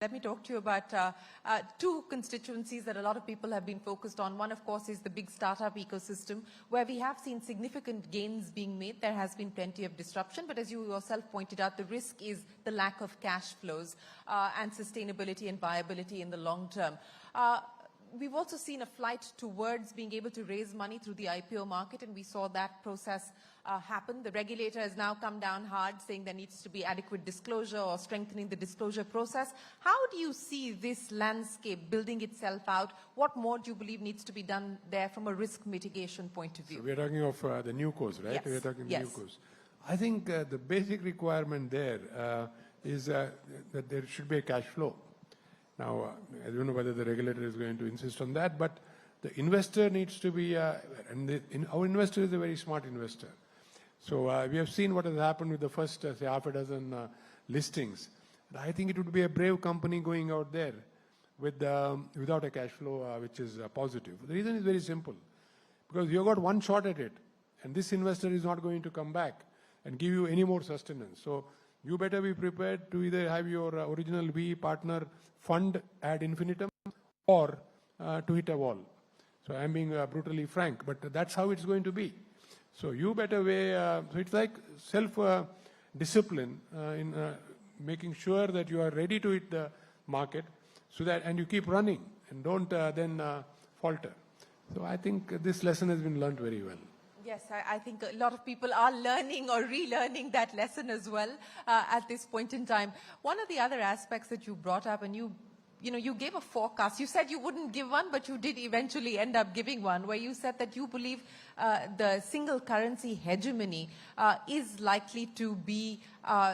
Let me talk to you about two constituencies that a lot of people have been focused on. One, of course, is the big startup ecosystem, where we have seen significant gains being made. There has been plenty of disruption, but as you yourself pointed out, the risk is the lack of cash flows and sustainability and viability in the long term. We've also seen a flight towards being able to raise money through the IPO market, and we saw that process happen. The regulator has now come down hard, saying there needs to be adequate disclosure or strengthening the disclosure process. How do you see this landscape building itself out? What more do you believe needs to be done there from a risk mitigation point of view? So we're talking of the new course, right? Yes. We're talking yes. new course. I think the basic requirement there is that there should be a cash flow. Now, I don't know whether the regulator is going to insist on that, but the investor needs to be, our investor is a very smart investor. So we have seen what has happened with the first, say, half a dozen listings. And I think it would be a brave company going out there with, without a cash flow which is positive. The reason is very simple. Because you've got one shot at it, and this investor is not going to come back and give you any more sustenance. So you better be prepared to either have your original VE partner fund ad infinitum or to hit a wall. So I'm being brutally frank, but that's how it's going to be. So you better weigh, so it's like self-discipline in making sure that you are ready to hit the market so that, and you keep running and don't then falter. So I think this lesson has been learned very well. Yes, I think a lot of people are learning or relearning that lesson as well at this point in time. One of the other aspects that you brought up, and you gave a forecast. You said you wouldn't give one, but you did eventually end up giving one, where you said that you believe the single currency hegemony is likely to be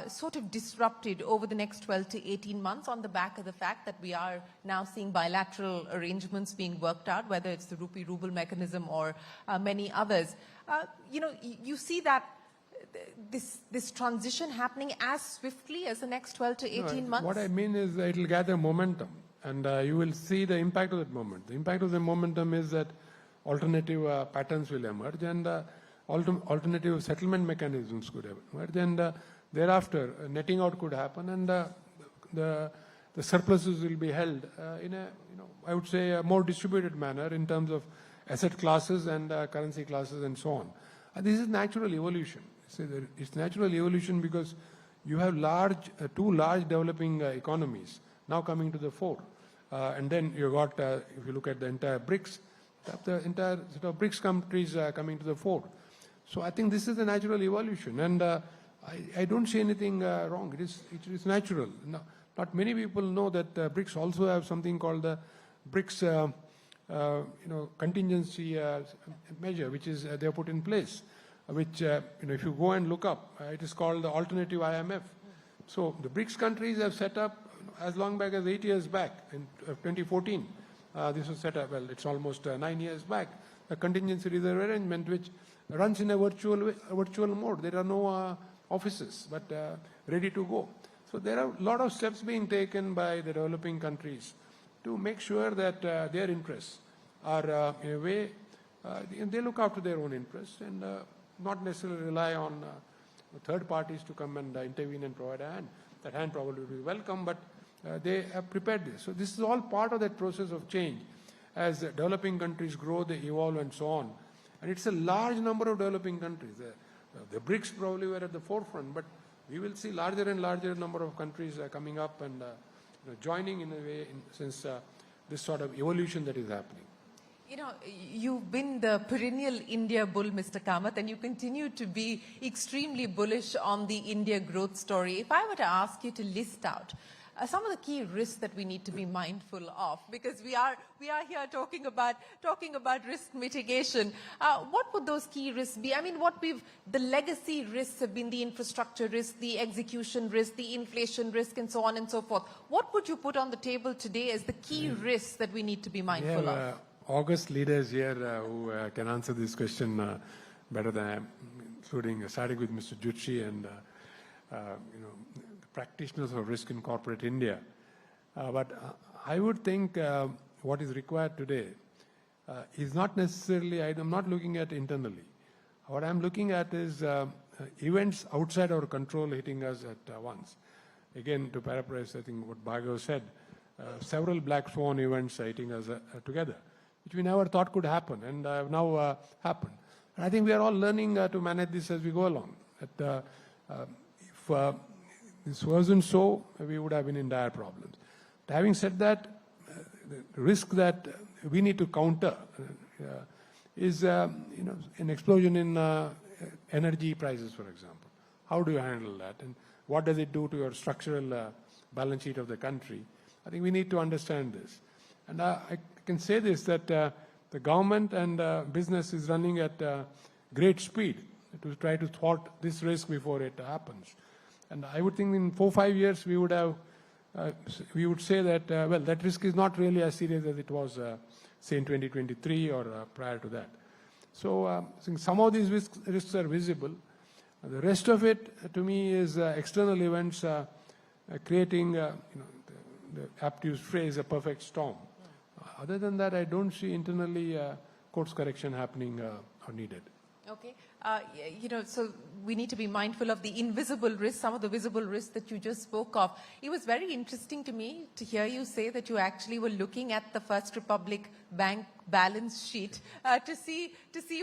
sort of disrupted over the next 12 to 18 months on the back of the fact that we are now seeing bilateral arrangements being worked out, whether it's the rupee ruble mechanism or many others. You see that this transition happening as swiftly as the next 12 to 18 months? What I mean is that it will gather momentum, and you will see the impact of that moment. The impact of the momentum is that alternative patterns will emerge, and alternative settlement mechanisms could emerge, and thereafter netting out could happen, and the surpluses will be held in a, I would say, a more distributed manner in terms of asset classes and currency classes and so on. This is natural evolution. It's natural evolution because you have two large developing economies now coming to the fore. And then you got, if you look at the entire BRICS, the entire sort of BRICS countries coming to the fore. So I think this is the natural evolution. And I don't see anything wrong. It is natural. Not many people know that BRICS also have something called the BRICS contingency measure, which is they have put in place, which if you go and look up, it is called the alternative IMF. So the BRICS countries have set up as long back as 8 years back in 2014. This was set up. Well, it's almost 9 years back. A contingency reserve arrangement which runs in a virtual mode. There are no offices, but ready to go. So there are a lot of steps being taken by the developing countries to make sure that their interests are in a way, they look after their own interests and not necessarily rely on third parties to come and intervene and provide a hand. That hand probably will be welcome, but they have prepared this. So this is all part of that process of change. As developing countries grow, they evolve and so on. And it's a large number of developing countries. The BRICS probably were at the forefront, but we will see larger and larger number of countries coming up and joining in a way since this sort of evolution that is happening. You've been the perennial India bull, Mr. Kamath, and you continue to be extremely bullish on the India growth story. If I were to ask you to list out some of the key risks that we need to be mindful of, because we are here talking about risk mitigation, what would those key risks be? I mean, the legacy risks have been the infrastructure risk, the execution risk, the inflation risk, and so on and so forth. What would you put on the table today as the key risks that we need to be mindful of? August leaders here who can answer this question better than I am, including starting with Mr. Jutshi and the practitioners of risk in corporate India. But I would think what is required today is not necessarily, I'm not looking at internally. What I'm looking at is events outside our control hitting us at once. again, to paraphrase, I think what Bhargav said, several black swan events hitting us together, which we never thought could happen, and now happened. And I think we are all learning to manage this as we go along. If this wasn't so, we would have been in dire problems. But having said that, the risk that we need to counter is an explosion in energy prices, for example. How do you handle that? And what does it do to your structural balance sheet of the country? I think we need to understand this. And I can say this, that the government and business is running at great speed to try to thwart this risk before it happens. And I would think in 4 or 5 years we would have, we would say that, well, that risk is not really as serious as it was, say, in 2023 or prior to that. So I think some of these risks are visible. The rest of it, to me, is external events creating, the apt-used phrase, a perfect storm. Other than that, I don't see internally course correction happening or needed. Okay. So we need to be mindful of the invisible risks, some of the visible risks that you just spoke of. It was very interesting to me to hear you say that you actually were looking at the First Republic Bank balance sheet to see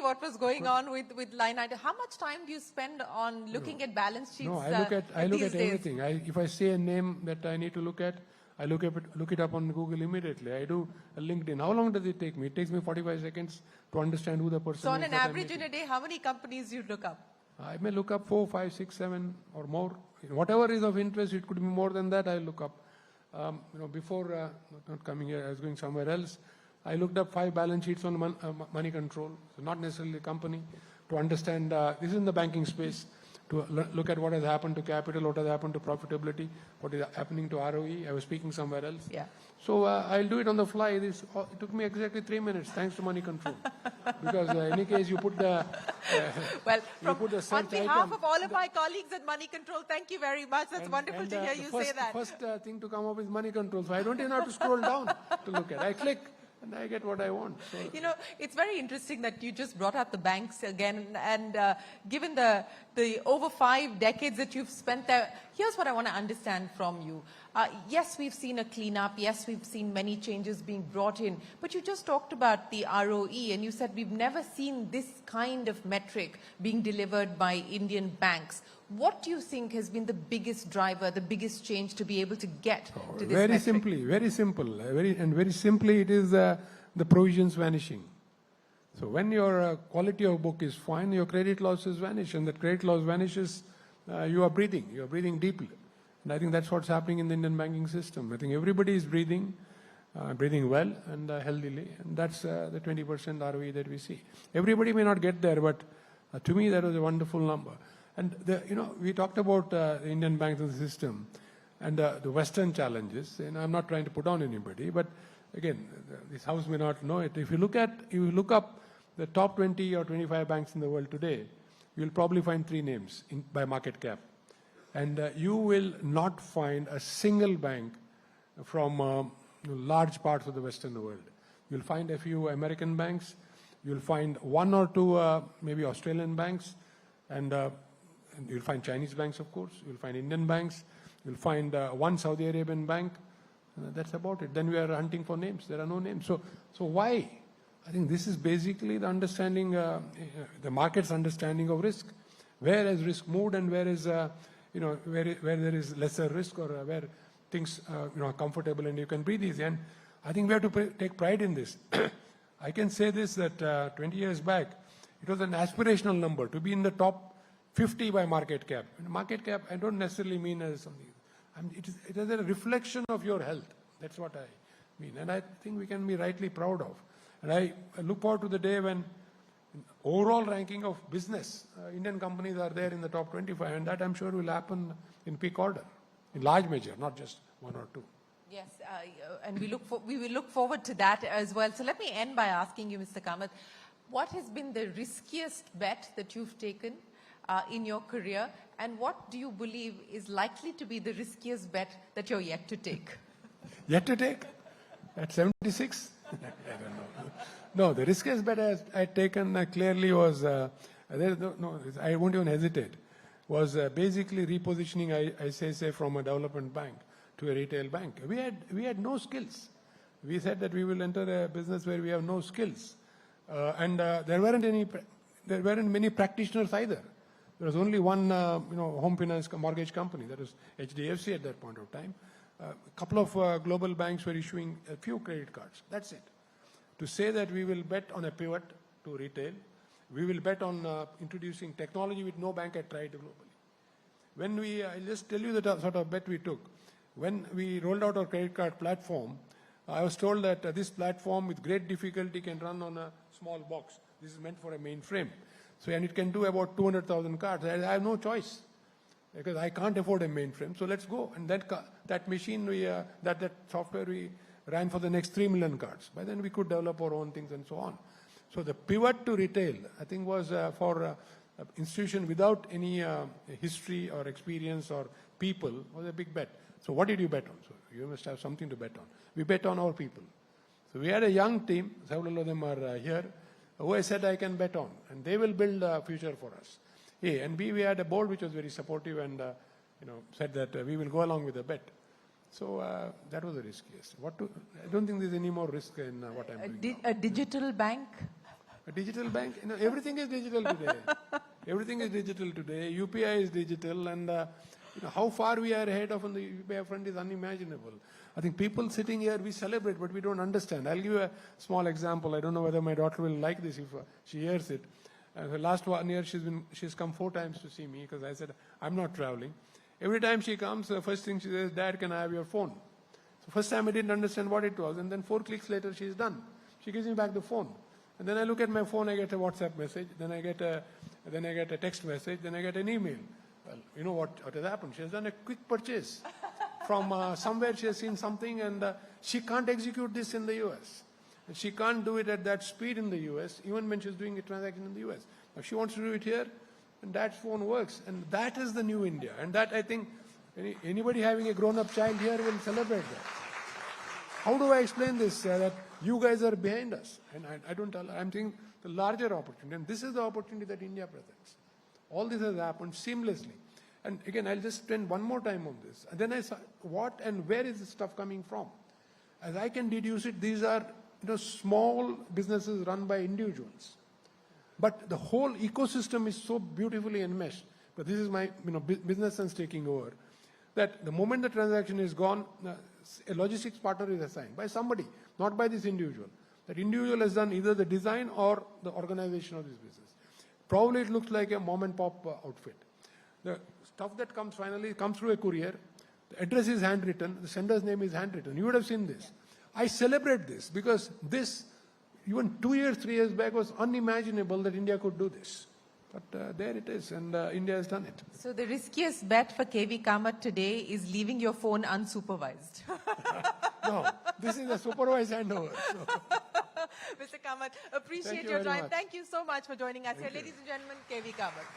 what was going on with line item. How much time do you spend on looking at balance sheets? No, I look at everything. If I say a name that I need to look at, I look it up on Google immediately. I do a LinkedIn. How long does it take me? It takes me 45 seconds to understand who the person is. So on an average in a day, how many companies do you look up? I may look up 4, 5, 6, 7 or more. Whatever is of interest, it could be more than that, I look up. Before not coming here, I was going somewhere else. I looked up 5 balance sheets on money control, so not necessarily a company, to understand, this is in the banking space, to look at what has happened to capital, what has happened to profitability, what is happening to ROE. I was speaking somewhere else. Yeah. So I'll do it on the fly. It took me exactly 3 minutes, thanks to money control. Because in any case, you put the on behalf of all of my colleagues at Money Control, thank you very much. That's wonderful to hear you say that. The first thing to come up is money control. So I don't even have to scroll down to look at. I click. And I get what I want. So. It's very interesting that you just brought up the banks again. And given the over 5 decades that you've spent there, here's what I want to understand from you. Yes, we've seen a cleanup. Yes, we've seen many changes being brought in. But you just talked about the ROE, and you said we've never seen this kind of metric being delivered by Indian banks. What do you think has been the biggest driver, the biggest change to be able to get to this metric? Very simple. Very simply, it is the provisions vanishing. So when your quality of book is fine, your credit losses vanish. And that credit loss vanishes, you are breathing. You are breathing deeply. And I think that's what's happening in the Indian banking system. I think everybody is breathing well and healthily. And that's the 20% ROE that we see. Everybody may not get there, but to me, that was a wonderful number. And we talked about the Indian banking system and the Western challenges. And I'm not trying to put on anybody, but again, this house may not know it. If you look up the top 20 or 25 banks in the world today, you'll probably find 3 names by market cap. And you will not find a single bank from large parts of the Western world. You'll find a few American banks. You'll find 1 or 2 maybe Australian banks. And you'll find Chinese banks, of course. You'll find Indian banks. You'll find 1 Saudi Arabian bank. That's about it. Then we are hunting for names. There are no names. So why? I think this is basically the understanding, the market's understanding of risk. Where has risk moved and where is, where there is lesser risk or where things are comfortable and you can breathe easy. And I think we have to take pride in this. I can say this, that 20 years back, it was an aspirational number to be in the top 50 by market cap. And market cap, I don't necessarily mean as something. It is a reflection of your health. That's what I mean. And I think we can be rightly proud of. And I look forward to the day when overall ranking of business, Indian companies are there in the top 25. And that I'm sure will happen in peak order, in large measure, not just 1 or 2. Yes, and we will look forward to that as well. So let me end by asking you, Mr. Kamath, what has been the riskiest bet that you've taken in your career, and what do you believe is likely to be the riskiest bet that you're yet to take? Yet to take? At 76? I don't know. No, the riskiest bet I had taken clearly was, I won't even hesitate, was basically repositioning ICICI from a development bank to a retail bank. We had no skills. We said that we will enter a business where we have no skills, and there weren't many practitioners either. There was only one, home finance mortgage company, that was HDFC at that point of time. A couple of global banks were issuing a few credit cards. That's it. To say that we will bet on a pivot to retail, we will bet on introducing technology which no bank had tried globally. I'll just tell you the sort of bet we took. When we rolled out our credit card platform, I was told that this platform with great difficulty can run on a small box. This is meant for a mainframe. And it can do about 200,000 cards. I have no choice because I can't afford a mainframe. So let's go. And that machine, that software we ran for the next 3 million cards. By then we could develop our own things and so on. So the pivot to retail, I think, was for an institution without any history or experience or people, was a big bet. So what did you bet on? So you must have something to bet on. We bet on our people. So we had a young team, several of them are here, who I said I can bet on, and they will build a future for us. A, and B, we had a board which was very supportive and said that we will go along with the bet. So that was the riskiest. I don't think there's any more risk in what I'm doing now. A digital bank? A digital bank? Everything is digital today. Everything is digital today. UPI is digital, and how far we are ahead of on the UPI front is unimaginable. I think people sitting here, we celebrate, but we don't understand. I'll give you a small example. I don't know whether my daughter will like this if she hears it. The last 1 year, she's come 4 times to see me because I said, I'm not traveling. Every time she comes, the first thing she says, Dad, can I have your phone? So first time I didn't understand what it was, and then 4 clicks later, she's done. She gives me back the phone. And then I look at my phone, I get a WhatsApp message, then I get a text message, then I get an email. Well, you know what has happened? She has done a quick purchase from somewhere. She has seen something, and she can't execute this in the US. And she can't do it at that speed in the US, even when she's doing a transaction in the US. Now she wants to do it here, and that phone works. And that is the new India. And that, I think, anybody having a grown-up child here will celebrate that. How do I explain this? That you guys are behind us. And I don't tell, I'm thinking the larger opportunity. And this is the opportunity that India presents. All this has happened seamlessly. And again, I'll just spend one more time on this. And then I saw what and where is this stuff coming from? As I can deduce it, these are small businesses run by individuals. But the whole ecosystem is so beautifully enmeshed. But this is my business sense taking over. That the moment the transaction is gone, a logistics partner is assigned by somebody, not by this individual. That individual has done either the design or the organization of this business. Probably it looks like a mom and pop outfit. The stuff that comes finally comes through a courier. The address is handwritten. The sender's name is handwritten. You would have seen this. I celebrate this because this, even 2 years, 3 years back, was unimaginable that India could do this. But there it is, and India has done it. So the riskiest bet for KV Kamath today is leaving your phone unsupervised. No, this is a supervised handover. So. Mr. Kamath, appreciate your time. Thank you so much for joining us here. Ladies and gentlemen, KV Kamath.